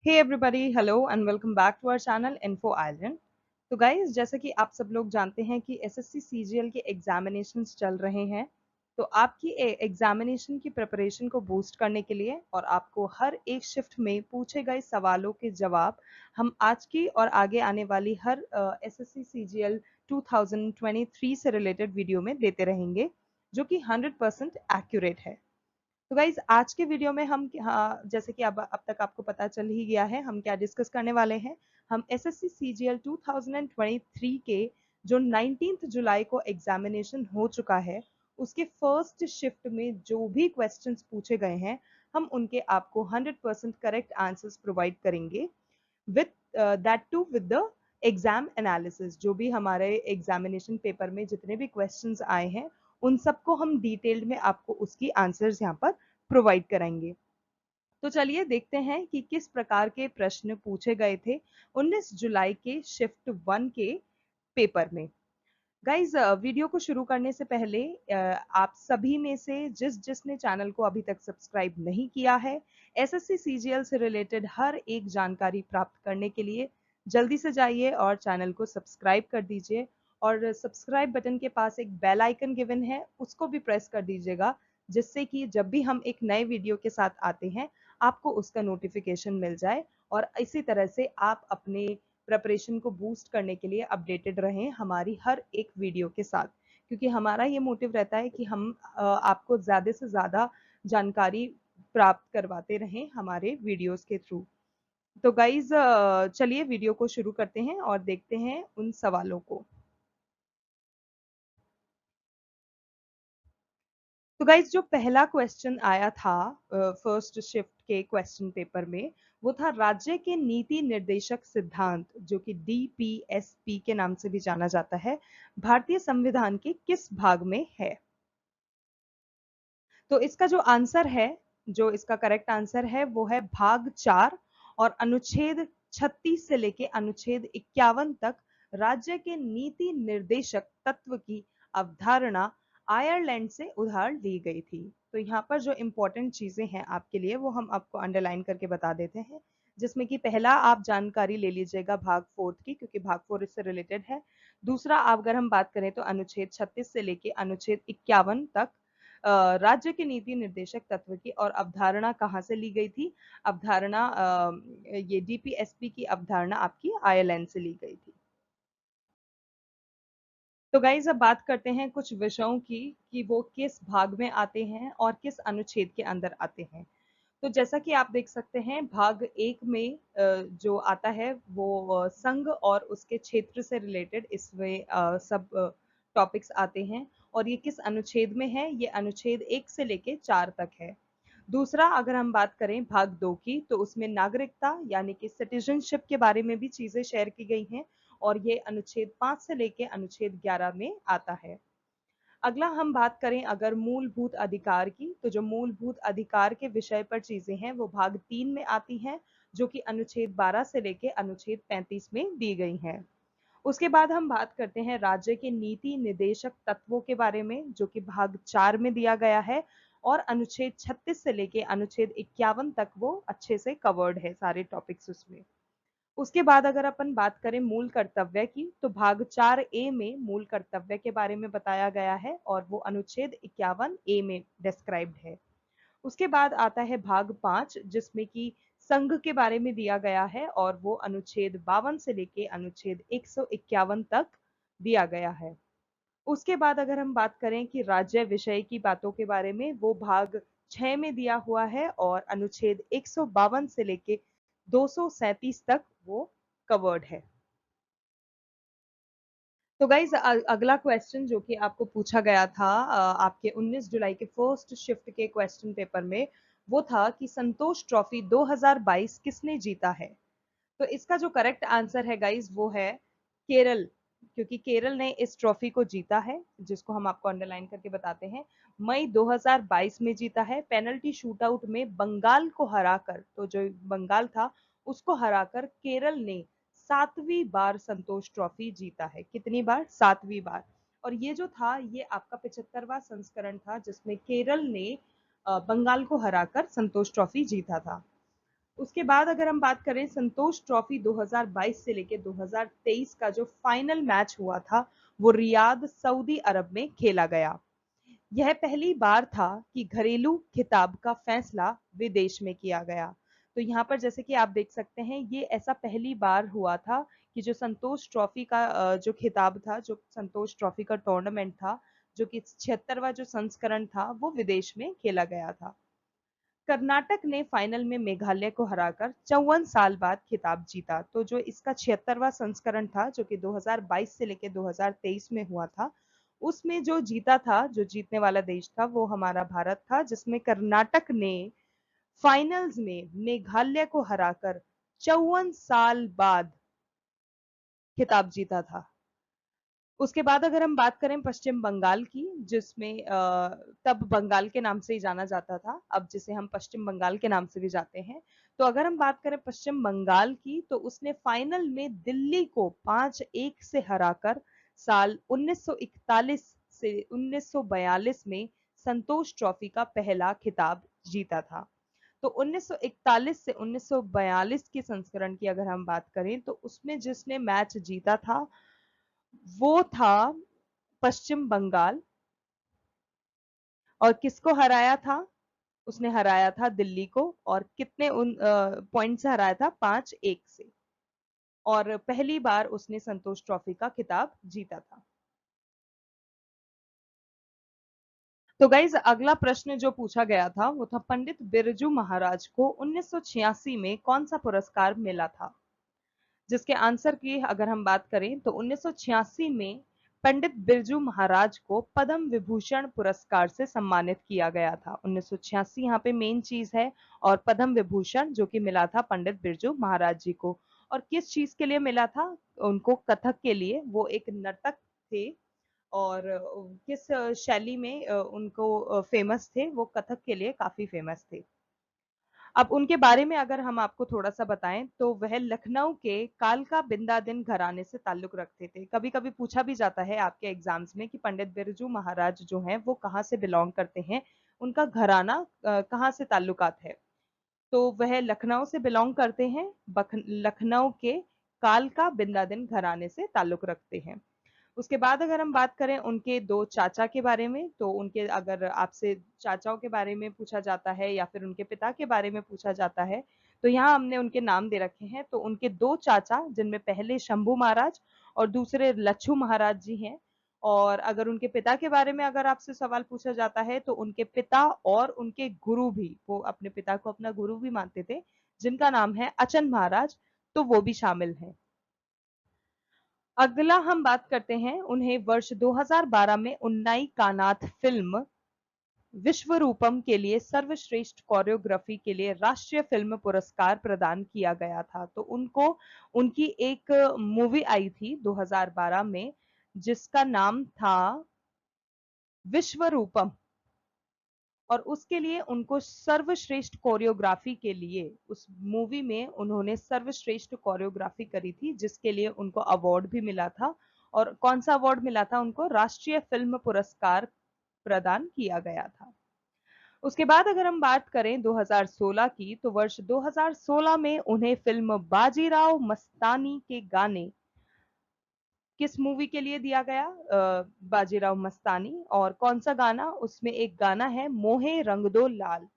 Hey everybody, hello and welcome back to our channel Info Island। तो guys, जैसा कि आप सब लोग जानते हैं कि एसएससी सीजीएल के एग्जामिनेशंस चल रहे हैं। तो आपकी एग्जामिनेशन की प्रिपरेशन को बूस्ट करने के लिए और आपको हर एक शिफ्ट में पूछे गए सवालों के जवाब हम आज की और आगे आने वाली हर एसएससी सीजीएल 2023 से रिलेटेड वीडियो में देते रहेंगे, जो कि 100% एक्यूरेट है। तो गाइज, आज के वीडियो में हम जैसे कि अब तक आपको पता चल ही गया है हम क्या डिस्कस करने वाले हैं। हम एसएससी सीजीएल 2023 के जो 19 जुलाई को एग्जामिनेशन हो चुका है, उसके फर्स्ट शिफ्ट में जो भी क्वेश्चंस पूछे गए हैं, हम उनके आपको 100% करेक्ट आंसर्स प्रोवाइड करेंगे with that to with the exam analysis. जो भी हमारे एग्जामिनेशन पेपर में जितने भी क्वेश्चंस आए हैं, उन सबको हम डिटेल्ड में आपको उसकी आंसर्स यहाँ पर प्रोवाइड कराएंगे। तो चलिए देखते हैं कि किस प्रकार के प्रश्न पूछे गए थे 19 जुलाई के शिफ्ट 1 के पेपर में। गाइज, वीडियो को शुरू करने से पहले आप सभी में से जिसने चैनल को अभी तक सब्सक्राइब नहीं किया है, एसएससी सीजीएल से रिलेटेड हर एक जानकारी प्राप्त करने के लिए जल्दी से जाइए और चैनल को सब्सक्राइब कर दीजिए। और सब्सक्राइब बटन के पास एक बेल आइकन गिवन है, उसको भी प्रेस कर दीजिएगा, जिससे कि जब भी हम एक नए वीडियो के साथ आते हैं, आपको उसका नोटिफिकेशन मिल जाए और इसी तरह से आप अपने प्रिपरेशन को बूस्ट करने के लिए अपडेटेड रहें हमारी हर एक वीडियो के साथ। क्योंकि हमारा ये मोटिव रहता है कि हम आपको ज़्यादा से ज़्यादा जानकारी प्राप्त करवाते रहें हमारे वीडियोस के थ्रू। तो गाइज, चलिए वीडियो को शुरू करते हैं और देखते हैं उन सवालों को। तो गाइज, जो पहला क्वेश्चन आया था फर्स्ट शिफ्ट के क्वेश्चन पेपर में, वो था राज्य के नीति निर्देशक सिद्धांत, जो कि डीपीएसपी के नाम से भी जाना जाता है, भारतीय संविधान के किस भाग में है। तो इसका जो आंसर है, जो इसका करेक्ट आंसर है, वो है भाग 4 और अनुच्छेद 36 से लेके अनुच्छेद 51 तक राज्य के नीति निर्देशक तत्व की अवधारणा आयरलैंड से उधार ली गई थी। तो यहाँ पर जो इंपॉर्टेंट चीजें हैं आपके लिए, वो हम आपको अंडरलाइन करके बता देते हैं, जिसमें कि पहला आप जानकारी ले लीजिएगा भाग 4 की, क्योंकि भाग 4 इससे रिलेटेड है। दूसरा, अगर हम बात करें तो अनुच्छेद 36 से लेके अनुच्छेद 51 तक राज्य के नीति निर्देशक तत्व की और अवधारणा कहाँ से ली गई थी। अवधारणा ये डीपीएसपी की अवधारणा आपकी आयरलैंड से ली गई थी। तो गाइज, अब बात करते हैं कुछ विषयों की कि वो किस भाग में आते हैं और किस अनुच्छेद के अंदर आते हैं। तो जैसा कि आप देख सकते हैं, भाग 1 में जो आता है वो संघ और उसके क्षेत्र से रिलेटेड इसमें सब टॉपिक्स आते हैं। और ये किस अनुच्छेद में है, ये अनुच्छेद 1 से लेके 4 तक है। दूसरा, अगर हम बात करें भाग 2 की, तो उसमें नागरिकता यानी कि सिटीजनशिप के बारे में भी चीजें शेयर की गई हैं और ये अनुच्छेद 5 से लेके अनुच्छेद 11 में आता है। अगला हम बात करें अगर मूलभूत अधिकार की, तो जो मूलभूत अधिकार के विषय पर चीजें हैं वो भाग 3 में आती हैं, जो कि अनुच्छेद 12 से लेके अनुच्छेद 35 में दी गई हैं। उसके बाद हम बात करते हैं राज्य के नीति निर्देशक तत्वों के बारे में, जो कि भाग 4 में दिया गया है और अनुच्छेद 36 से लेके अनुच्छेद 51 तक वो अच्छे से कवर्ड है सारे टॉपिक्स उसमें। उसके बाद अगर अपन बात करें मूल कर्तव्य की, तो भाग 4 ए में मूल कर्तव्य के बारे में बताया गया है और वो अनुच्छेद 51 ए में डिस्क्राइब्ड है। उसके बाद आता है भाग 5, जिसमें कि संघ के बारे में दिया गया है और वो अनुच्छेद 52 से लेके अनुच्छेद 151 तक दिया गया है। उसके बाद अगर हम बात करें कि राज्य विषय की बातों के बारे में, वो भाग 6 में दिया हुआ है और अनुच्छेद 152 से लेके 237 तक वो कवर्ड है। तो गाइज, अगला क्वेश्चन जो कि आपको पूछा गया था आपके 19 जुलाई के फर्स्ट शिफ्ट के क्वेश्चन पेपर में, वो था कि संतोष ट्रॉफी 2022 किसने जीता है। तो इसका जो करेक्ट आंसर है गाइज, वो है केरल, क्योंकि केरल ने इस ट्रॉफी को जीता है, जिसको हम आपको अंडरलाइन करके बताते हैं। मई 2022 में जीता है, पेनल्टी शूटआउट में बंगाल को हराकर, तो जो बंगाल था उसको हराकर केरल ने 7वीं बार संतोष ट्रॉफी जीता है। कितनी बार? 7वीं बार। और ये जो था, ये आपका 75वां संस्करण था जिसमें केरल ने बंगाल को हराकर संतोष ट्रॉफी जीता था। उसके बाद अगर हम बात करें संतोष ट्रॉफी 2022 से लेकर 2023 का जो फाइनल मैच हुआ था वो रियाद सऊदी अरब में खेला गया। यह पहली बार था कि घरेलू खिताब का फैसला विदेश में किया गया। तो यहाँ पर जैसे कि आप देख सकते हैं ये ऐसा पहली बार हुआ था कि जो संतोष ट्रॉफी का जो खिताब था, जो संतोष ट्रॉफी का टूर्नामेंट था, जो कि 76वां जो संस्करण था वो विदेश में खेला गया था। कर्नाटक ने फाइनल में मेघालय को हराकर 54 साल बाद खिताब जीता। तो जो इसका 76वां संस्करण था जो कि 2022 से लेकर 2023 में हुआ था, उसमें जो जीता था, जो जीतने वाला देश था वो हमारा भारत था, जिसमें कर्नाटक ने फाइनल्स में मेघालय को हराकर 54 साल बाद खिताब जीता था। उसके बाद अगर हम बात करें पश्चिम बंगाल की, जिसमें तब बंगाल के नाम से ही जाना जाता था, अब जिसे हम पश्चिम बंगाल के नाम से भी जाते हैं। तो अगर हम बात करें पश्चिम बंगाल की, तो उसने फाइनल में दिल्ली को 5-1 से हराकर साल 1941 से 1942 में संतोष ट्रॉफी का पहला खिताब जीता था। तो 1941 से 1942 के संस्करण की अगर हम बात करें तो उसमें जिसने मैच जीता था वो था पश्चिम बंगाल। और किसको हराया था? उसने हराया था दिल्ली को। और कितने उन पॉइंट से हराया था? 5-1 से। और पहली बार उसने संतोष ट्रॉफी का खिताब जीता था। तो गाइज अगला प्रश्न जो पूछा गया था वो था पंडित बिरजू महाराज को 1986 में कौन सा पुरस्कार मिला था? जिसके आंसर की अगर हम बात करें तो 1986 में पंडित बिरजू महाराज को पद्म विभूषण पुरस्कार से सम्मानित किया गया था। 1986 यहाँ पे मेन चीज है। और पद्म विभूषण जो कि मिला था पंडित बिरजू महाराज जी को। और किस चीज के लिए मिला था उनको? कथक के लिए। वो एक नर्तक थे। और किस शैली में उनको फेमस थे? वो कथक के लिए काफी फेमस थे। अब उनके बारे में अगर हम आपको थोड़ा-सा बताएँ तो वह लखनऊ के कालका बिंदादिन घराने से ताल्लुक रखते थे। कभी-कभी पूछा भी जाता है आपके एग्ज़ाम्स में कि पंडित बिरजू महाराज जो हैं वो कहाँ से बिलॉन्ग करते हैं? उनका घराना कहाँ से ताल्लुकात है? तो वह लखनऊ से बिलॉन्ग करते हैं। लखनऊ के कालका बिंदादिन घराने से ताल्लुक रखते हैं। उसके बाद अगर हम बात करें उनके दो चाचा के बारे में, तो उनके अगर आपसे चाचाओं के बारे में पूछा जाता है या फिर उनके पिता के बारे में पूछा जाता है, तो यहाँ हमने उनके नाम दे रखे हैं। तो उनके दो चाचा, जिनमें पहले शंभू महाराज और दूसरे लच्छू महाराज जी हैं। और अगर उनके पिता के बारे में अगर आपसे सवाल पूछा जाता है तो उनके पिता और उनके गुरु भी, वो अपने पिता को अपना गुरु भी मानते थे, जिनका नाम है अचन महाराज, तो वो भी शामिल हैं। अगला हम बात करते हैं, उन्हें वर्ष 2012 में उन्नाई कानाथ फिल्म विश्वरूपम के लिए सर्वश्रेष्ठ कोरियोग्राफी के लिए राष्ट्रीय फिल्म पुरस्कार प्रदान किया गया था। तो उनको उनकी एक मूवी आई थी 2012 में जिसका नाम था विश्वरूपम। और उसके लिए उनको सर्वश्रेष्ठ कोरियोग्राफी के लिए, उस मूवी में उन्होंने सर्वश्रेष्ठ कोरियोग्राफी करी थी जिसके लिए उनको अवार्ड भी मिला था। और कौन सा अवार्ड मिला था उनको? राष्ट्रीय फिल्म पुरस्कार प्रदान किया गया था। उसके बाद अगर हम बात करें 2016 की, तो वर्ष 2016 में उन्हें फिल्म बाजीराव मस्तानी के गाने किस मूवी के लिए दिया गया? बाजीराव मस्तानी। और कौन सा गाना? उसमें एक गाना है मोहे रंग दो लाल।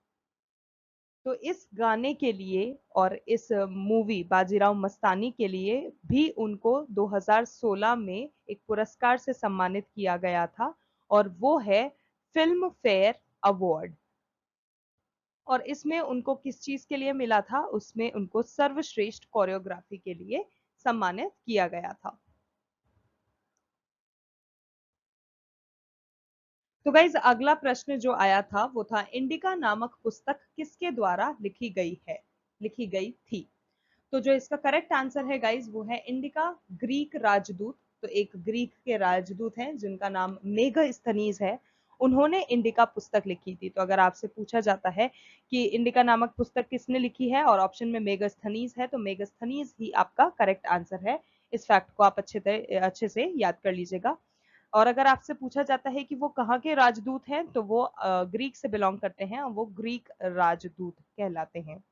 तो इस गाने के लिए और इस मूवी बाजीराव मस्तानी के लिए भी उनको 2016 में एक पुरस्कार से सम्मानित किया गया था। और वो है फिल्म फेयर अवार्ड। और इसमें उनको किस चीज के लिए मिला था? उसमें उनको सर्वश्रेष्ठ कोरियोग्राफी के लिए सम्मानित किया गया था। तो गाइज अगला प्रश्न जो आया था वो था इंडिका नामक पुस्तक किसके द्वारा लिखी गई है? लिखी गई थी। तो जो इसका करेक्ट आंसर है गाइज वो है इंडिका ग्रीक राजदूत। तो एक ग्रीक के राजदूत हैं जिनका नाम मेगास्थनीज है। उन्होंने इंडिका पुस्तक लिखी थी। तो अगर आपसे पूछा जाता है कि इंडिका नामक पुस्तक किसने लिखी है और ऑप्शन में मेगास्थनीज है, तो मेगास्थनीज ही आपका करेक्ट आंसर है। इस फैक्ट को आप अच्छे से याद कर लीजिएगा। और अगर आपसे पूछा जाता है कि वो कहाँ के राजदूत हैं, तो वो ग्रीक से बिलोंग करते हैं और वो ग्रीक राजदूत कहलाते हैं।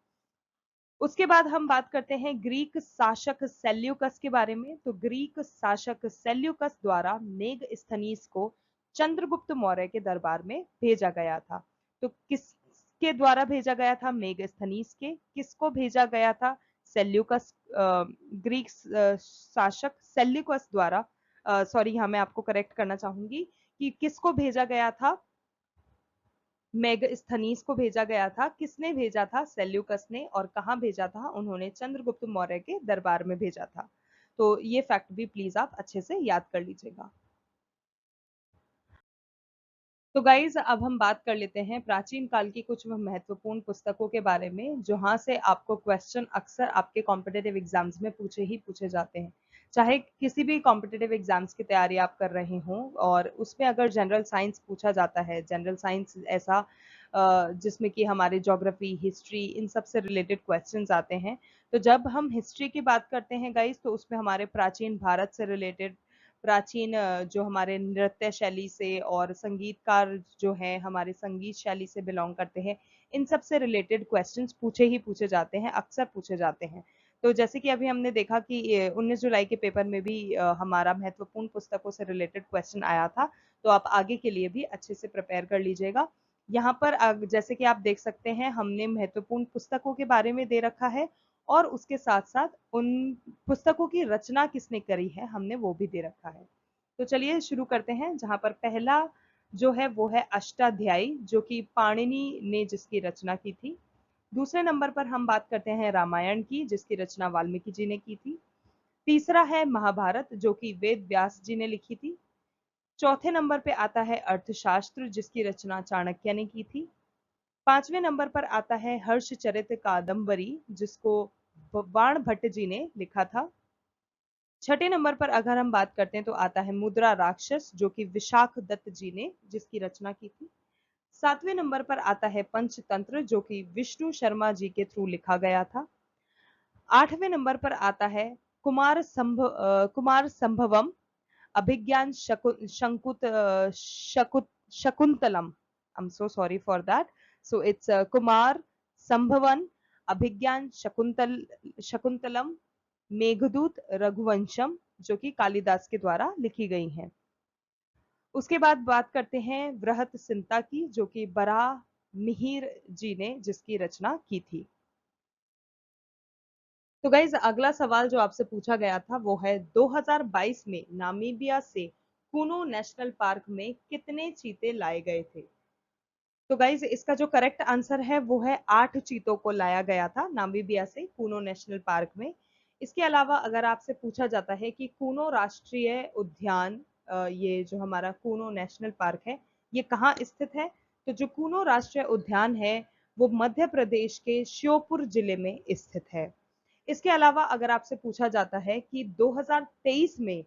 उसके बाद हम बात करते हैं ग्रीक शासक सेल्यूकस के बारे में। तो ग्रीक शासक सेल्यूकस द्वारा मेगस्थनीज को चंद्रगुप्त मौर्य के दरबार में भेजा गया था। तो किसके द्वारा भेजा गया था? मेगस्थनीज के। किसको भेजा गया था? सेल्यूकस, ग्रीक शासक सेल्यूकस द्वारा, सॉरी यहाँ मैं आपको करेक्ट करना चाहूंगी कि किसको भेजा गया था? मेगस्थनीज को भेजा गया था। किसने भेजा था? सेल्यूकस ने। और कहाँ भेजा था? उन्होंने चंद्रगुप्त मौर्य के दरबार में भेजा था। तो ये फैक्ट भी प्लीज आप अच्छे से याद कर लीजिएगा। तो गाइज अब हम बात कर लेते हैं प्राचीन काल की कुछ महत्वपूर्ण पुस्तकों के बारे में, जहां से आपको क्वेश्चन अक्सर आपके कॉम्पिटेटिव एग्जाम्स में पूछे ही पूछे जाते हैं। चाहे किसी भी कॉम्पिटेटिव एग्जाम्स की तैयारी आप कर रहे हो और उसमें अगर जनरल साइंस पूछा जाता है, जनरल साइंस ऐसा जिसमें कि हमारे ज्योग्राफी, हिस्ट्री, इन सब से रिलेटेड क्वेश्चंस आते हैं। तो जब हम हिस्ट्री की बात करते हैं गाइज, तो उसमें हमारे प्राचीन भारत से रिलेटेड, प्राचीन जो हमारे नृत्य शैली से और संगीतकार जो है हमारे संगीत शैली से बिलोंग करते हैं, इन सब से रिलेटेड क्वेश्चंस पूछे ही पूछे जाते हैं, अक्सर पूछे जाते हैं। तो जैसे कि अभी हमने देखा कि 19 जुलाई के पेपर में भी हमारा महत्वपूर्ण पुस्तकों से रिलेटेड क्वेश्चन आया था। तो आप आगे के लिए भी अच्छे से प्रिपेयर कर लीजिएगा। यहाँ पर जैसे कि आप देख सकते हैं, हमने महत्वपूर्ण पुस्तकों के बारे में दे रखा है और उसके साथ साथ उन पुस्तकों की रचना किसने करी है हमने वो भी दे रखा है। तो चलिए शुरू करते हैं। जहां पर पहला जो है वो है अष्टाध्यायी, जो कि पाणिनि ने जिसकी रचना की थी। दूसरे नंबर पर हम बात करते हैं रामायण की, जिसकी रचना वाल्मीकि जी ने की थी। तीसरा है महाभारत, जो कि वेद व्यास जी ने लिखी थी। चौथे नंबर पे आता है अर्थशास्त्र, जिसकी रचना चाणक्य ने की थी। पांचवें नंबर पर आता है हर्षचरित कादम्बरी, जिसको बाण भट्ट जी ने लिखा था। छठे नंबर पर अगर हम बात करते हैं तो आता है मुद्रा राक्षस, जो कि विशाख दत्त जी ने जिसकी रचना की थी। सातवें नंबर पर आता है पंचतंत्र, जो कि विष्णु शर्मा जी के थ्रू लिखा गया था। आठवें नंबर पर आता है Kumarasambhavam Abhijnanashakuntalam. I am so sorry for that. So it's Kumarasambhavam Abhijnanashakuntalam Meghaduta Raghuvamsham, जो कि कालिदास के द्वारा लिखी गई हैं। उसके बाद बात करते हैं वृहत सिंता की, जो कि बराह मिहिर जी ने जिसकी रचना की थी। तो गाइज अगला सवाल जो आपसे पूछा गया था वो है 2022 में नामीबिया से कूनो नेशनल पार्क में कितने चीते लाए गए थे? तो गाइज इसका जो करेक्ट आंसर है वो है 8 चीतों को लाया गया था नामीबिया से कूनो नेशनल पार्क में। इसके अलावा अगर आपसे पूछा जाता है कि कूनो राष्ट्रीय उद्यान, ये जो हमारा कूनो नेशनल पार्क है, ये कहाँ स्थित है? तो जो कूनो राष्ट्रीय उद्यान है वो मध्य प्रदेश के श्योपुर जिले में स्थित है। इसके अलावा अगर आपसे पूछा जाता है कि 2023 में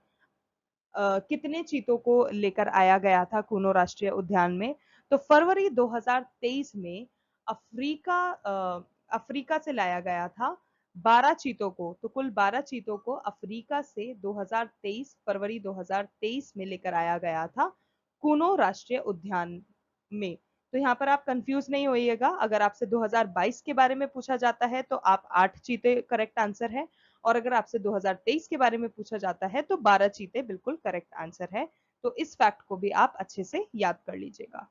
कितने चीतों को लेकर आया गया था कूनो राष्ट्रीय उद्यान में, तो फरवरी 2023 में अफ्रीका से लाया गया था 12 चीतों को। तो कुल 12 चीतों को अफ्रीका से 2023 फरवरी 2023 में लेकर आया गया था कूनो राष्ट्रीय उद्यान में। तो यहाँ पर आप कंफ्यूज नहीं होइएगा, अगर आपसे 2022 के बारे में पूछा जाता है तो आप 8 चीते करेक्ट आंसर है, और अगर आपसे 2023 के बारे में पूछा जाता है तो 12 चीते बिल्कुल करेक्ट आंसर है। तो इस फैक्ट को भी आप अच्छे से याद कर लीजिएगा।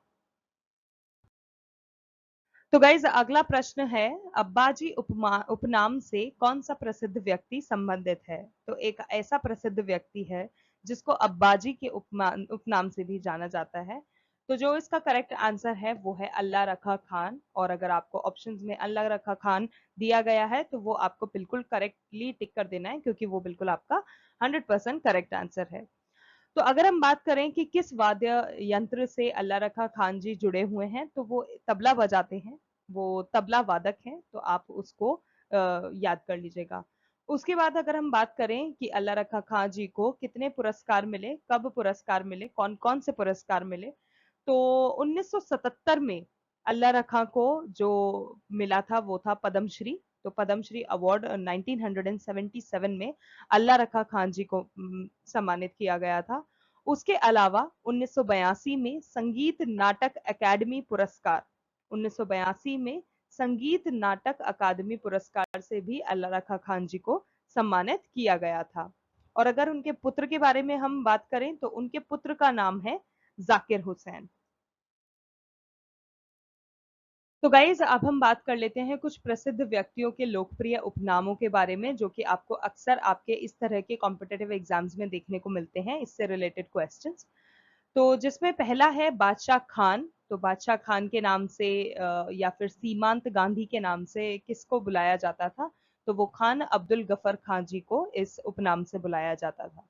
तो गाइज अगला प्रश्न है, अब्बाजी उपनाम से कौन सा प्रसिद्ध व्यक्ति संबंधित है? तो एक ऐसा प्रसिद्ध व्यक्ति है जिसको अब्बाजी के उपनाम से भी जाना जाता है। तो जो इसका करेक्ट आंसर है वो है अल्लाह रखा खान। और अगर आपको ऑप्शंस में अल्लाह रखा खान दिया गया है तो वो आपको बिल्कुल करेक्टली टिक कर देना है, क्योंकि वो बिल्कुल आपका 100% करेक्ट आंसर है। तो अगर हम बात करें कि किस वाद्य यंत्र से अल्लाह रखा खान जी जुड़े हुए हैं, तो वो तबला बजाते हैं, वो तबला वादक हैं। तो आप उसको याद कर लीजिएगा। उसके बाद अगर हम बात करें कि अल्लाह रखा खान जी को कितने पुरस्कार मिले, कब पुरस्कार मिले, कौन कौन से पुरस्कार मिले, तो 1977 में अल्लाह रखा को जो मिला था वो था पद्मश्री। तो पद्मश्री अवार्ड 1977 में अल्लाह रखा खान जी को सम्मानित किया गया था। उसके अलावा 1982 में संगीत नाटक अकादमी पुरस्कार, 1982 में संगीत नाटक अकादमी पुरस्कार से भी अल्लाह रखा खान जी को सम्मानित किया गया था। और अगर उनके पुत्र के बारे में हम बात करें तो उनके पुत्र का नाम है जाकिर हुसैन। तो गाइज अब हम बात कर लेते हैं कुछ प्रसिद्ध व्यक्तियों के लोकप्रिय उपनामों के बारे में, जो कि आपको अक्सर आपके इस तरह के कॉम्पिटिटिव एग्जाम्स में देखने को मिलते हैं, इससे रिलेटेड क्वेश्चंस। तो जिसमें पहला है बादशाह खान। तो बादशाह खान के नाम से या फिर सीमांत गांधी के नाम से किसको बुलाया जाता था? तो वो खान अब्दुल गफर खान जी को इस उपनाम से बुलाया जाता था।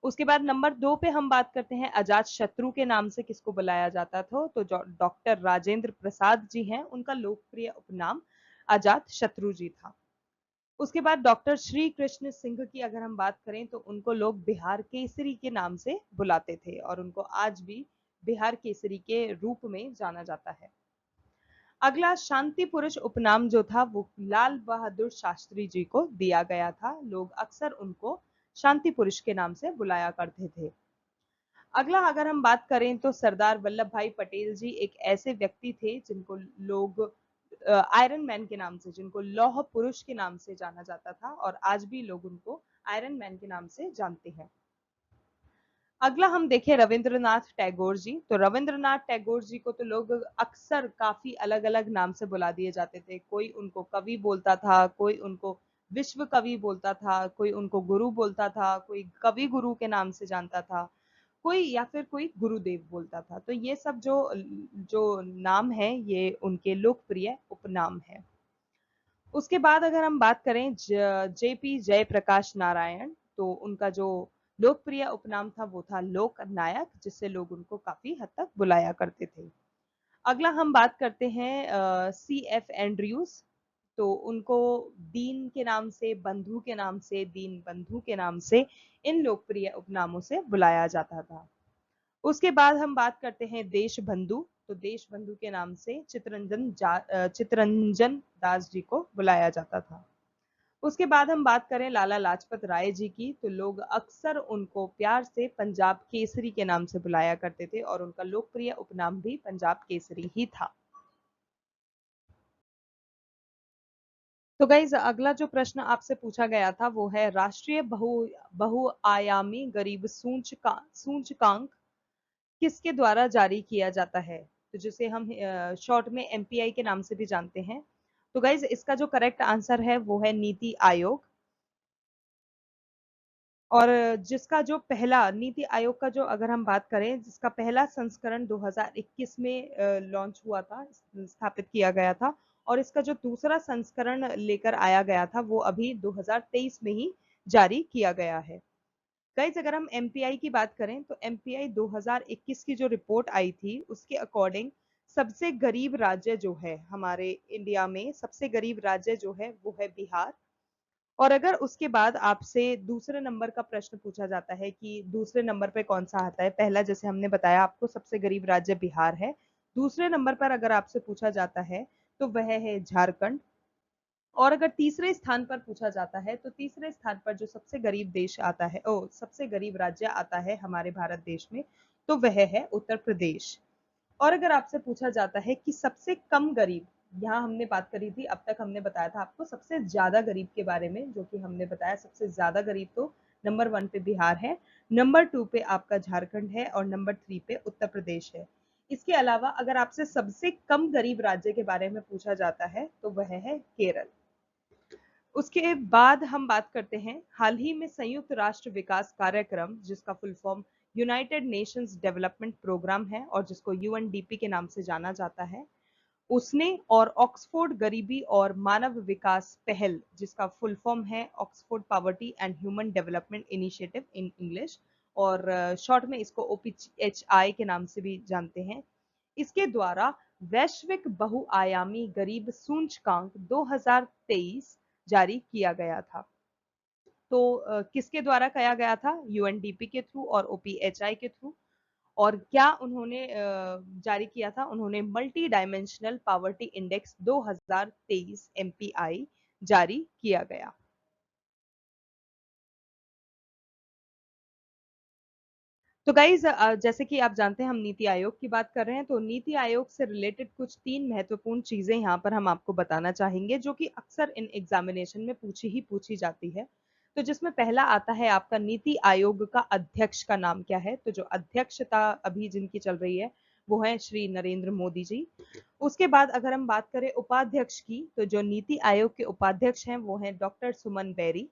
उसके बाद नंबर 2 पे हम बात करते हैं अजात शत्रु के नाम से किसको बुलाया जाता था? तो डॉक्टर राजेंद्र प्रसाद जी हैं, उनका लोकप्रिय उपनाम अजात शत्रु जी था। उसके बाद डॉक्टर श्री कृष्ण सिंह की अगर हम बात करें तो उनको लोग बिहार केसरी के नाम से बुलाते थे और उनको आज भी बिहार केसरी के रूप में जाना जाता है। अगला शांति पुरुष उपनाम जो था वो लाल बहादुर शास्त्री जी को दिया गया था। लोग अक्सर उनको शांति पुरुष के नाम से बुलाया करते थे। अगला अगर हम बात करें तो सरदार वल्लभ भाई पटेल जी एक ऐसे व्यक्ति थे जिनको लोग आयरन मैन के नाम से, जिनको लौह पुरुष के नाम से जाना जाता था और आज भी लोग उनको आयरन मैन के नाम से जानते हैं। अगला हम देखें रविंद्रनाथ टैगोर जी। तो रविंद्रनाथ टैगोर जी को तो लोग अक्सर काफी अलग अलग नाम से बुला दिए जाते थे। कोई उनको कवि बोलता था, कोई उनको विश्व कवि बोलता था, कोई उनको गुरु बोलता था, कोई कवि गुरु के नाम से जानता था, कोई या फिर कोई गुरुदेव बोलता था। तो ये सब जो जो नाम है ये उनके लोकप्रिय उपनाम है। उसके बाद अगर हम बात करें जेपी जयप्रकाश नारायण, तो उनका जो लोकप्रिय उपनाम था वो था लोक नायक, जिससे लोग उनको काफी हद तक बुलाया करते थे। अगला हम बात करते हैं सी एफ एंड्रयूज। तो उनको दीन के नाम से, बंधु के नाम से, दीन बंधु के नाम से इन लोकप्रिय उपनामों से बुलाया जाता था। उसके बाद हम बात करते हैं देश बंधु। तो देश बंधु के नाम से चितरंजन दास जी को बुलाया जाता था। उसके बाद हम बात करें लाला लाजपत राय जी की, तो लोग अक्सर उनको प्यार से पंजाब केसरी के नाम से बुलाया करते थे और उनका लोकप्रिय उपनाम भी पंजाब केसरी ही था। तो गाइज अगला जो प्रश्न आपसे पूछा गया था वो है राष्ट्रीय बहुआयामी गरीब सूचकांक किसके द्वारा जारी किया जाता है? तो जिसे हम शॉर्ट में एमपीआई के नाम से भी जानते हैं। तो गाइज इसका जो करेक्ट आंसर है वो है नीति आयोग। और जिसका जो पहला नीति आयोग का जो अगर हम बात करें, जिसका पहला संस्करण 2021 में लॉन्च हुआ था, स्थापित किया गया था, और इसका जो दूसरा संस्करण लेकर आया गया था वो अभी 2023 में ही जारी किया गया है। गाइज अगर हम एमपीआई की बात करें तो एमपीआई 2021 की जो रिपोर्ट आई थी उसके अकॉर्डिंग सबसे गरीब राज्य जो है हमारे इंडिया में, सबसे गरीब राज्य जो है वो है बिहार। और अगर उसके बाद आपसे दूसरे नंबर का प्रश्न पूछा जाता है कि दूसरे नंबर पे कौन सा आता है, पहला जैसे हमने बताया आपको सबसे गरीब राज्य बिहार है, दूसरे नंबर पर अगर आपसे पूछा जाता है तो वह है झारखंड। और अगर तीसरे स्थान पर पूछा जाता है तो तीसरे स्थान पर जो सबसे गरीब देश आता है, सबसे गरीब राज्य आता है हमारे भारत देश में, तो वह है उत्तर प्रदेश। और अगर आपसे पूछा जाता है कि सबसे कम गरीब, यहाँ हमने बात करी थी, अब तक हमने बताया था आपको सबसे ज्यादा गरीब के बारे में, जो कि हमने बताया सबसे ज्यादा गरीब तो नंबर 1 पे बिहार है, नंबर 2 पे आपका झारखंड है और नंबर 3 पे उत्तर प्रदेश है। इसके अलावा अगर आपसे सबसे कम गरीब राज्य के बारे में पूछा जाता है तो वह है केरल। उसके बाद हम बात करते हैं हाल ही में संयुक्त राष्ट्र विकास कार्यक्रम, जिसका full form United Nations Development Programme है और जिसको यूएनडीपी के नाम से जाना जाता है, उसने और ऑक्सफोर्ड गरीबी और मानव विकास पहल, जिसका फुल फॉर्म है Oxford poverty and human development initiative in English, और शॉर्ट में इसको ओपीएचआई के नाम से भी जानते हैं, इसके द्वारा वैश्विक बहुआयामी गरीब सूचकांक 2023 जारी किया गया था। तो किसके द्वारा किया गया था? यूएनडीपी के थ्रू और ओपीएचआई के थ्रू। और क्या उन्होंने जारी किया था? उन्होंने multi dimensional poverty index 2023 MPI जारी किया गया। तो गाइज जैसे कि आप जानते हैं हम नीति आयोग की बात कर रहे हैं, तो नीति आयोग से रिलेटेड कुछ 3 महत्वपूर्ण चीजें यहाँ पर हम आपको बताना चाहेंगे जो कि अक्सर इन एग्जामिनेशन में पूछी जाती है। तो जिसमें पहला आता है आपका नीति आयोग का अध्यक्ष का नाम क्या है। तो जो अध्यक्षता अभी जिनकी चल रही है वो है श्री नरेंद्र मोदी जी। उसके बाद अगर हम बात करें उपाध्यक्ष की, तो जो नीति आयोग के उपाध्यक्ष हैं वो हैं डॉक्टर सुमन बेरी।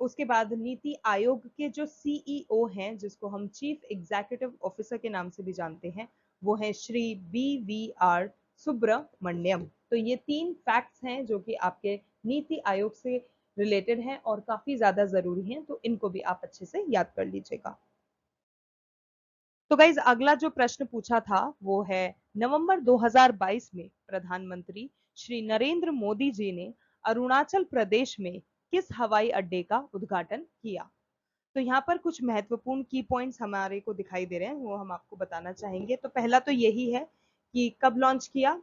उसके बाद नीति आयोग के जो सीईओ हैं, जिसको हम चीफ एग्जीक्यूटिव ऑफिसर के नाम से भी जानते हैं, वो हैं श्री BVR सुब्रमण्यम। तो ये 3 फैक्ट्स हैं जो कि आपके नीति आयोग से रिलेटेड हैं और काफी ज्यादा जरूरी हैं, तो इनको भी आप अच्छे से याद कर लीजिएगा। तो गाइज अगला जो प्रश्न पूछा था वो है, नवंबर 2022 में प्रधानमंत्री श्री नरेंद्र मोदी जी ने अरुणाचल प्रदेश में किस हवाई अड्डे का उद्घाटन किया। तो यहाँ पर कुछ महत्वपूर्ण की पॉइंट्स हमारे को दिखाई दे रहे हैं, वो हम आपको बताना चाहेंगे। तो पहला तो यही है कि कब लॉन्च किया,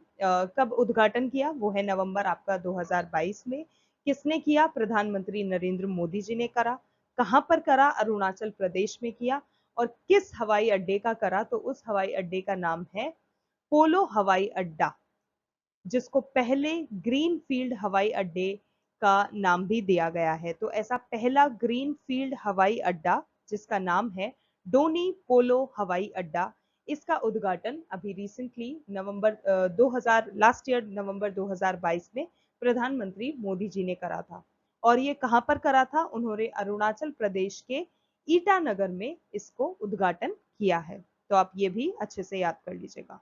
कब उद्घाटन किया, वो है नवंबर आपका 2022 में। किसने किया, प्रधानमंत्री नरेंद्र मोदी जी ने करा। कहाँ पर करा, अरुणाचल प्रदेश में किया। और किस हवाई अड्डे का करा, तो उस हवाई अड्डे का नाम है पोलो हवाई अड्डा, जिसको पहले ग्रीन फील्ड हवाई अड्डे का नाम भी दिया गया है। तो ऐसा पहला ग्रीन फील्ड हवाई अड्डा जिसका नाम है डोनी पोलो हवाई अड्डा, इसका उद्घाटन अभी रिसेंटली नवंबर 2000 लास्ट ईयर नवंबर 2022 में प्रधानमंत्री मोदी जी ने करा था। और ये कहां पर करा था, उन्होंने अरुणाचल प्रदेश के ईटानगर में इसको उद्घाटन किया है। तो आप ये भी अच्छे से याद कर लीजिएगा।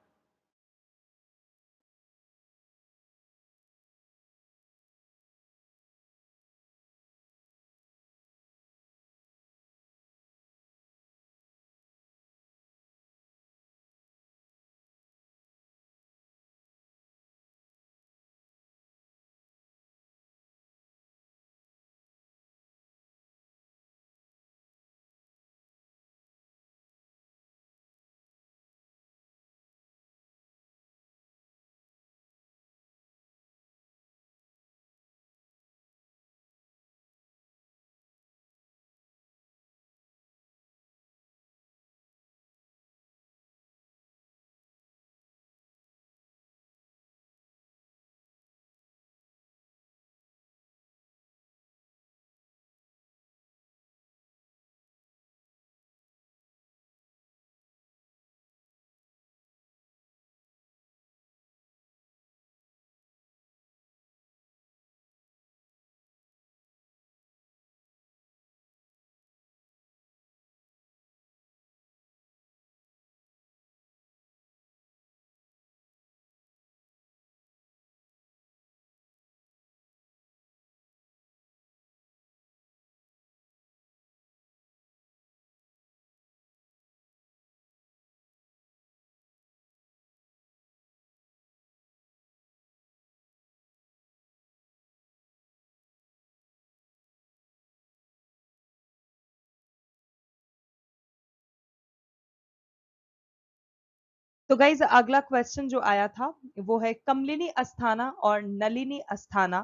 तो गाइज अगला क्वेश्चन जो आया था वो है, कमलिनी अस्थाना और नलिनी अस्थाना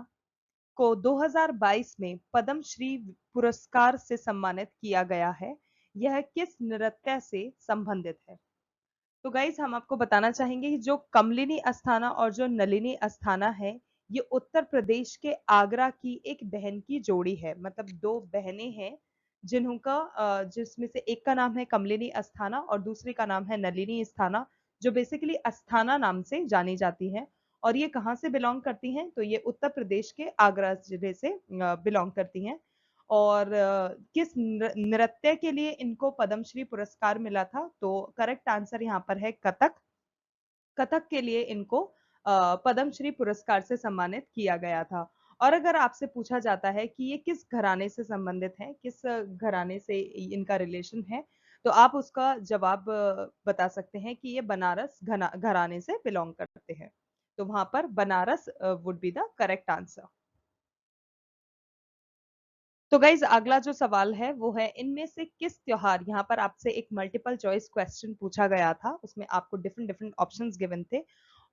को 2022 में पद्म श्री पुरस्कार से सम्मानित किया गया है। यह किस नृत्य से संबंधित है। तो गाइज हम आपको बताना चाहेंगे कि जो कमलिनी अस्थाना और जो नलिनी अस्थाना है, ये उत्तर प्रदेश के आगरा की एक बहन की जोड़ी है। मतलब 2 बहनें हैं जिनका जिसमें से एक का नाम है कमलिनी अस्थाना और दूसरी का नाम है नलिनी अस्थाना, जो बेसिकली अस्थाना नाम से जानी जाती है। और ये कहाँ से बिलोंग करती हैं, तो ये उत्तर प्रदेश के आगरा जिले से बिलोंग करती हैं। और किस नृत्य के लिए इनको पद्मश्री पुरस्कार मिला था, तो करेक्ट आंसर यहाँ पर है कथक। कथक के लिए इनको पद्मश्री पुरस्कार से सम्मानित किया गया था। और अगर आपसे पूछा जाता है कि ये किस घराने से संबंधित है, किस घराने से इनका रिलेशन है, तो आप उसका जवाब बता सकते हैं कि ये बनारस घराने से बिलोंग करते हैं। तो वहां पर Banaras would be the correct answer. तो गाइज अगला जो सवाल है वो है, इनमें से किस त्योहार, यहाँ पर आपसे एक मल्टीपल चॉइस क्वेश्चन पूछा गया था, उसमें आपको डिफरेंट डिफरेंट ऑप्शंस गिवन थे।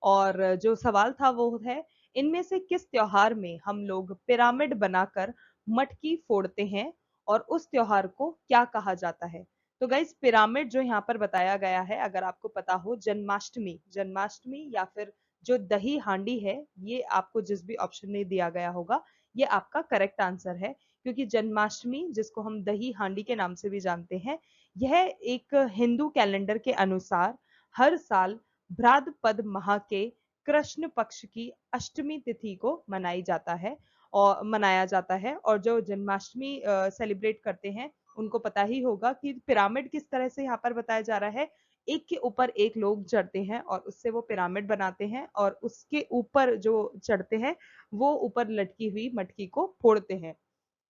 और जो सवाल था वो है, इनमें से किस त्योहार में हम लोग पिरामिड बनाकर मटकी फोड़ते हैं और उस त्योहार को क्या कहा जाता है। तो गाइस पिरामिड जो यहाँ पर बताया गया है, अगर आपको पता हो, जन्माष्टमी, जन्माष्टमी या फिर जो दही हांडी है, ये आपको जिस भी ऑप्शन में दिया गया होगा, ये आपका करेक्ट आंसर है, क्योंकि जन्माष्टमी, जिसको हम दही हांडी के नाम से भी जानते हैं, यह एक हिंदू कैलेंडर के अनुसार हर साल भाद्रपद माह के कृष्ण पक्ष की अष्टमी तिथि को मनाया जाता है। और जो जन्माष्टमी सेलिब्रेट करते हैं, उनको पता ही होगा कि पिरामिड किस तरह से यहाँ पर बताया जा रहा है। एक के ऊपर एक लोग चढ़ते हैं और उससे वो पिरामिड बनाते हैं, और उसके ऊपर जो चढ़ते हैं वो ऊपर लटकी हुई मटकी को फोड़ते हैं,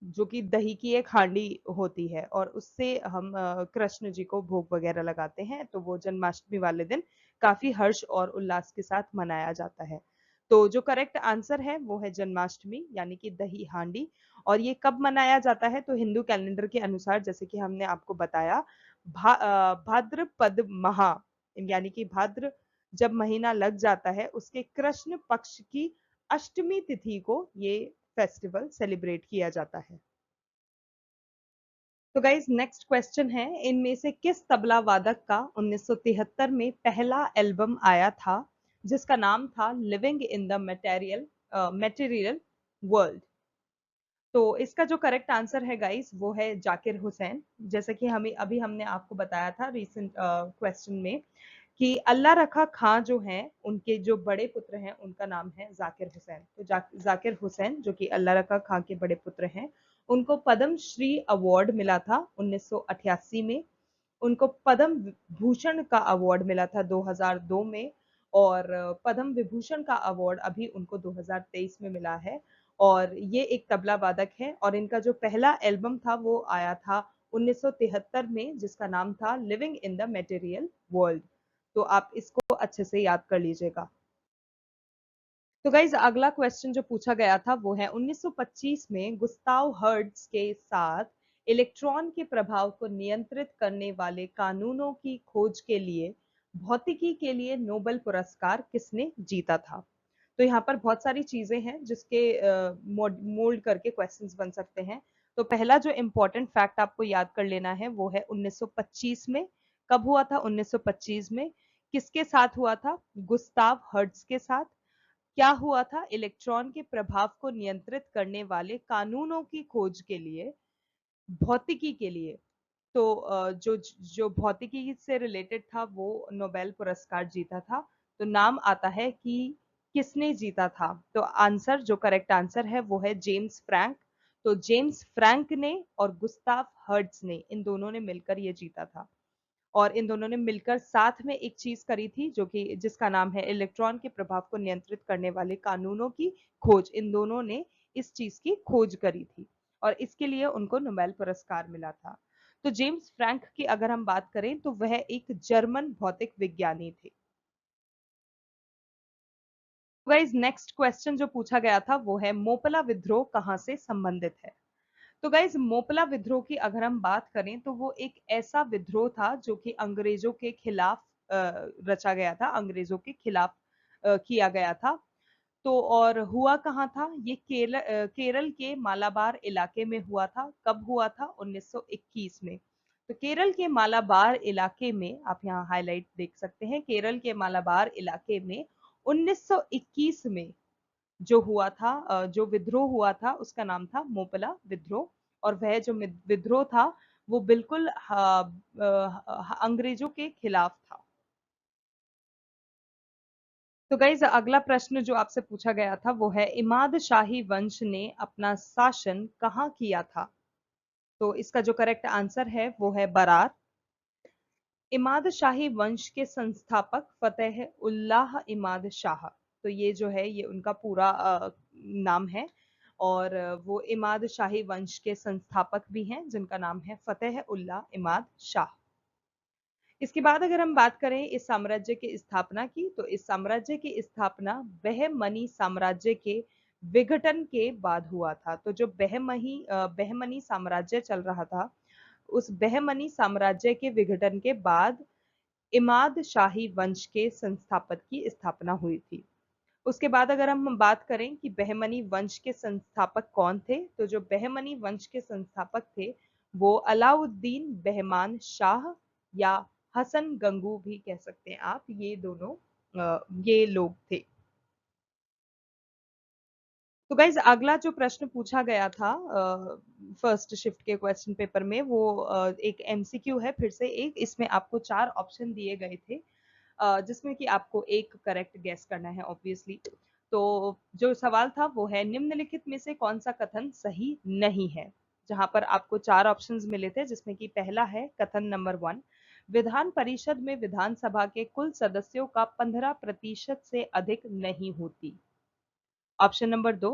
जो कि दही की एक हांडी होती है, और उससे हम कृष्ण जी को भोग वगैरह लगाते हैं। तो वो जन्माष्टमी वाले दिन काफी हर्ष और उल्लास के साथ मनाया जाता है। तो जो करेक्ट आंसर है वो है जन्माष्टमी, यानी कि दही हांडी। और ये कब मनाया जाता है? तो हिंदू कैलेंडर के अनुसार, जैसे कि हमने आपको बताया, भाद्रपद माह, यानी कि भाद्र जब महीना लग जाता है, उसके कृष्ण पक्ष की अष्टमी तिथि को ये फेस्टिवल सेलिब्रेट किया जाता है। तो गाइज नेक्स्ट क्वेश्चन है, इनमें से किस तबला वादक का 1973 में पहला एल्बम आया था जिसका नाम था living in the material world? तो इसका जो करेक्ट आंसर है गाइस, वो है जाकिर हुसैन। जैसे कि हमने आपको बताया था रिसेंट क्वेश्चन में कि अल्लाह रखा खां जो हैं, उनके जो बड़े पुत्र हैं, उनका नाम है जाकिर हुसैन। तो जाकिर हुसैन, जो कि अल्लाह रखा खां के बड़े पुत्र हैं, उनको पद्म श्री अवार्ड मिला था 1988 में। उनको पद्म भूषण का अवार्ड मिला था 2002 में, और पद्म विभूषण का अवार्ड अभी उनको 2023 में मिला है। और ये एक तबला वादक है, और इनका जो पहला एल्बम था वो आया था 1973 में, जिसका नाम था living in the material world. तो आप इसको अच्छे से याद कर लीजिएगा। तो गाइज अगला क्वेश्चन जो पूछा गया था वो है, 1925 में गुस्ताव हर्ट्ज के साथ इलेक्ट्रॉन के प्रभाव को नियंत्रित करने वाले कानूनों की खोज के लिए भौतिकी के लिए नोबेल पुरस्कार किसने जीता था? तो यहाँ पर बहुत सारी चीजें हैं जिसके मोल्ड करके क्वेश्चंस बन सकते हैं। तो पहला जो इम्पोर्टेंट फैक्ट आपको याद कर लेना है वो है 1925 में। कब हुआ था 1925 में? किसके साथ हुआ था? गुस्ताव हर्ट्ज के साथ। क्या हुआ था? इलेक्ट्रॉन के प्रभाव को नियंत्रित करने वाले कानूनों की खोज के लिए, भौतिकी के लिए। तो जो जो भौतिकी से रिलेटेड था वो नोबेल पुरस्कार जीता था। तो नाम आता है कि किसने जीता था? तो आंसर, जो करेक्ट आंसर है वो है जेम्स फ्रैंक। तो जेम्स फ्रैंक ने और गुस्ताव हर्ट्ज ने, इन दोनों ने मिलकर ये जीता था। और इन दोनों ने मिलकर साथ में एक चीज करी थी, जो कि जिसका नाम है इलेक्ट्रॉन के प्रभाव को नियंत्रित करने वाले कानूनों की खोज। इन दोनों ने इस चीज की खोज करी थी, और इसके लिए उनको नोबेल पुरस्कार मिला था। तो जेम्स फ्रैंक की अगर हम बात करें तो वह एक जर्मन भौतिक विज्ञानी थे। गाइस नेक्स्ट क्वेश्चन जो पूछा गया था वो है, मोपला विद्रोह कहां से संबंधित है? तो गाइज मोपला विद्रोह की अगर हम बात करें तो वो एक ऐसा विद्रोह था जो कि अंग्रेजों के खिलाफ रचा गया था, अंग्रेजों के खिलाफ किया गया था। तो और हुआ कहाँ था ये? केरल के मालाबार इलाके में हुआ था। कब हुआ था? 1921 में। तो केरल के मालाबार इलाके में, आप यहाँ हाईलाइट देख सकते हैं, केरल के मालाबार इलाके में 1921 में जो हुआ था, जो विद्रोह हुआ था, उसका नाम था मोपला विद्रोह। और वह जो विद्रोह था वो बिल्कुल अंग्रेजों के खिलाफ था। तो गाइज अगला प्रश्न जो आपसे पूछा गया था वो है, इमाद शाही वंश ने अपना शासन कहाँ किया था? तो इसका जो करेक्ट आंसर है वो है बरार। इमाद शाही वंश के संस्थापक फतेह उल्लाह इमाद शाह। तो ये जो है ये उनका पूरा नाम है। और वो इमाद शाही वंश के संस्थापक भी हैं, जिनका नाम है फतेह उल्लाह इमाद शाह। इसके बाद अगर हम बात करें इस साम्राज्य की स्थापना की, तो इस साम्राज्य की स्थापना बहमनी साम्राज्य के विघटन के बाद हुआ था। तो जो बहमनी साम्राज्य चल रहा था, उस बहमनी साम्राज्य के विघटन के बाद इमाद शाही वंश के संस्थापक की स्थापना हुई थी। उसके बाद अगर हम बात करें कि बहमनी वंश के संस्थापक कौन थे, तो जो बहमनी वंश के संस्थापक थे वो अलाउद्दीन बेहमान शाह या हसन गंगू भी कह सकते हैं आप, ये दोनों ये लोग थे। तो गाइज अगला जो प्रश्न पूछा गया था फर्स्ट शिफ्ट के क्वेश्चन पेपर में, वो एक एमसीक्यू है फिर से एक, इसमें आपको 4 ऑप्शन दिए गए थे जिसमें कि आपको एक करेक्ट गेस करना है ऑब्वियसली। तो जो सवाल था वो है, निम्नलिखित में से कौन सा कथन सही नहीं है, जहां पर आपको 4 ऑप्शंस मिले थे, जिसमें कि पहला है कथन नंबर 1, विधान परिषद में विधानसभा के कुल सदस्यों का 15% से अधिक नहीं होती। ऑप्शन नंबर 2,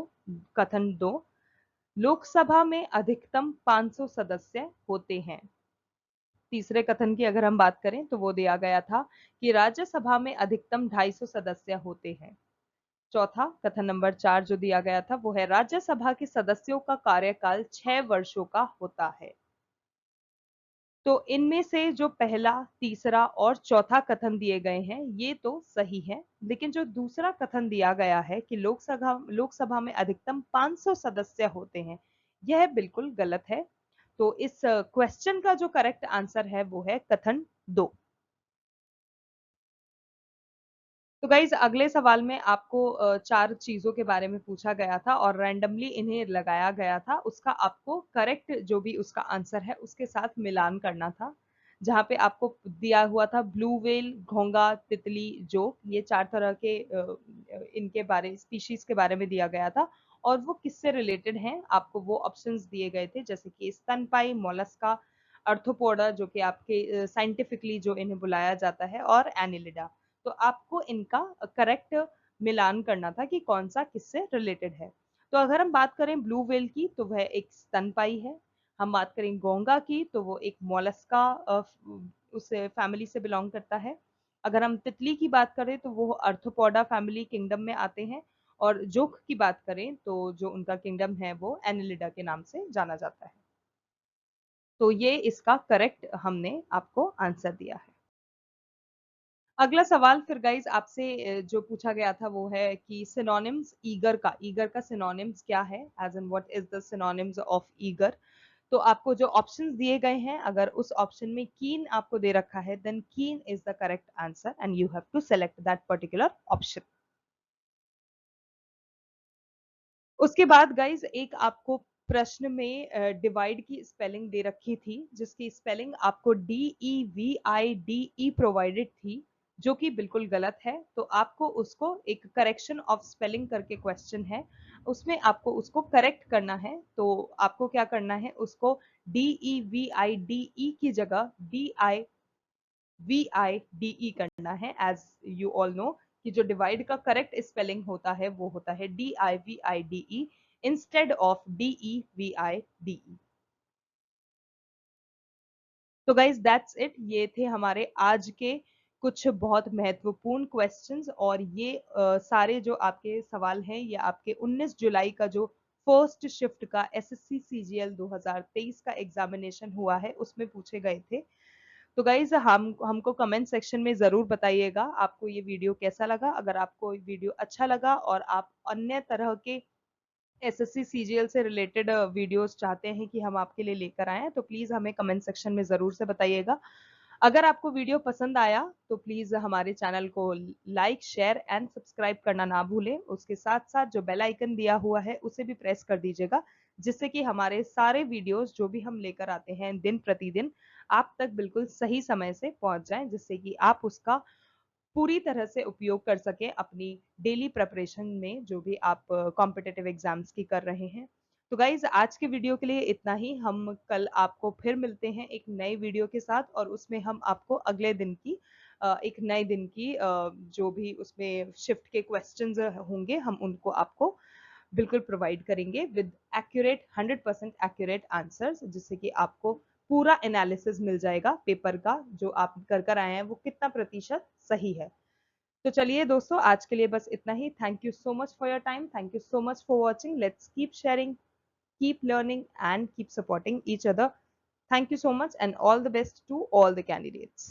कथन 2, लोकसभा में अधिकतम 500 सदस्य होते हैं। तीसरे कथन की अगर हम बात करें तो वो दिया गया था कि राज्यसभा में अधिकतम 250 सदस्य होते हैं। चौथा कथन नंबर 4 जो दिया गया था वो है, राज्यसभा के सदस्यों का कार्यकाल 6 वर्षों का होता है। तो इनमें से जो पहला, तीसरा और चौथा कथन दिए गए हैं ये तो सही है, लेकिन जो दूसरा कथन दिया गया है कि लोकसभा में अधिकतम 500 सदस्य होते हैं, यह बिल्कुल गलत है। तो इस क्वेश्चन का जो करेक्ट आंसर है वो है कथन 2। तो गाइज अगले सवाल में आपको 4 चीजों के बारे में पूछा गया था और रैंडमली इन्हें लगाया गया था, उसका आपको करेक्ट जो भी उसका आंसर है उसके साथ मिलान करना था। जहां पे आपको दिया हुआ था ब्लू व्हेल, घोंगा, तितली, जोक, ये 4 तरह के इनके बारे स्पीशीज के बारे में दिया गया था और वो किससे रिलेटेड हैं, आपको वो ऑप्शंस दिए गए थे, जैसे कि स्तनपाई, मोलस्का, अर्थोपोडा जो कि आपके साइंटिफिकली जो इन्हें बुलाया जाता है, और एनिलिडा। तो आपको इनका करेक्ट मिलान करना था कि कौन सा किससे रिलेटेड है। तो अगर हम बात करें ब्लू व्हेल की तो वह एक स्तनपाई है। हम बात करें घोंगा की तो वो एक मोलस्का उस फैमिली से बिलोंग करता है। अगर हम तितली की बात करें तो वो अर्थोपोडा फैमिली किंगडम में आते हैं। और जोक की बात करें तो जो उनका किंगडम है वो एनिलिडा के नाम से जाना जाता है। तो ये इसका करेक्ट हमने आपको आंसर दिया है। अगला सवाल फिर गाइज आपसे जो पूछा गया था वो है कि सिनोनिम्स ईगर का सिनोनिम्स क्या है, as in what is the synonyms of eager. तो आपको जो ऑप्शंस दिए गए हैं, अगर उस ऑप्शन में कीन आपको दे रखा है, then keen is the correct answer and you have to select that particular option. उसके बाद गाइज एक आपको प्रश्न में डिवाइड की स्पेलिंग दे रखी थी, जिसकी स्पेलिंग आपको DEVIDE प्रोवाइडेड थी, जो कि बिल्कुल गलत है। तो आपको उसको एक करेक्शन ऑफ स्पेलिंग करके क्वेश्चन है, उसमें आपको उसको करेक्ट करना है। तो आपको क्या करना है, उसको DEVIDE की जगह DIVIDE करना है। एज यू ऑल नो कि जो डिवाइड का करेक्ट स्पेलिंग होता है वो होता है DIVIDE इंस्टेड ऑफ DEVIDE। तो गाइज दैट्स इट, ये थे हमारे आज के कुछ बहुत महत्वपूर्ण क्वेश्चंस। और ये सारे जो आपके सवाल हैं ये आपके 19 जुलाई का जो फर्स्ट शिफ्ट का SSC CGL 2023 का एग्जामिनेशन हुआ है उसमें पूछे गए थे। तो गाइज हमको कमेंट सेक्शन में जरूर बताइएगा आपको ये वीडियो कैसा लगा। अगर आपको वीडियो अच्छा लगा और आप अन्य तरह के SSC CGL से रिलेटेड वीडियोस चाहते हैं कि हम आपके लिए लेकर आए तो प्लीज हमें कमेंट सेक्शन में जरूर से बताइएगा। अगर आपको वीडियो पसंद आया तो प्लीज हमारे चैनल को लाइक, शेयर एंड सब्सक्राइब करना ना भूलें। उसके साथ साथ जो बेल आइकन दिया हुआ है उसे भी प्रेस कर दीजिएगा, जिससे कि हमारे सारे वीडियोस जो भी हम लेकर आते हैं दिन प्रतिदिन आप तक बिल्कुल सही समय से पहुंच जाएं, जिससे कि आप उसका पूरी तरह से उपयोग कर सके अपनी डेली प्रिपरेशन में, जो भी आप कॉम्पिटिटिव एग्जाम्स की कर रहे हैं। तो गाइज आज के वीडियो के लिए इतना ही। हम कल आपको फिर मिलते हैं एक नए वीडियो के साथ, और उसमें हम आपको अगले दिन की एक नए दिन की जो भी उसमें शिफ्ट के क्वेश्चंस होंगे हम उनको आपको बिल्कुल प्रोवाइड करेंगे विद एक्यूरेट 100% एक्यूरेट आंसर्स, जिससे कि आपको पूरा एनालिसिस मिल जाएगा पेपर का, जो आप कर कर आए हैं वो कितना प्रतिशत सही है। तो चलिए दोस्तों, आज के लिए बस इतना ही। Thank you so much for your time, thank you so much for watching. Let's keep sharing, keep learning and keep supporting each other. Thank you so much and all the best to all the candidates.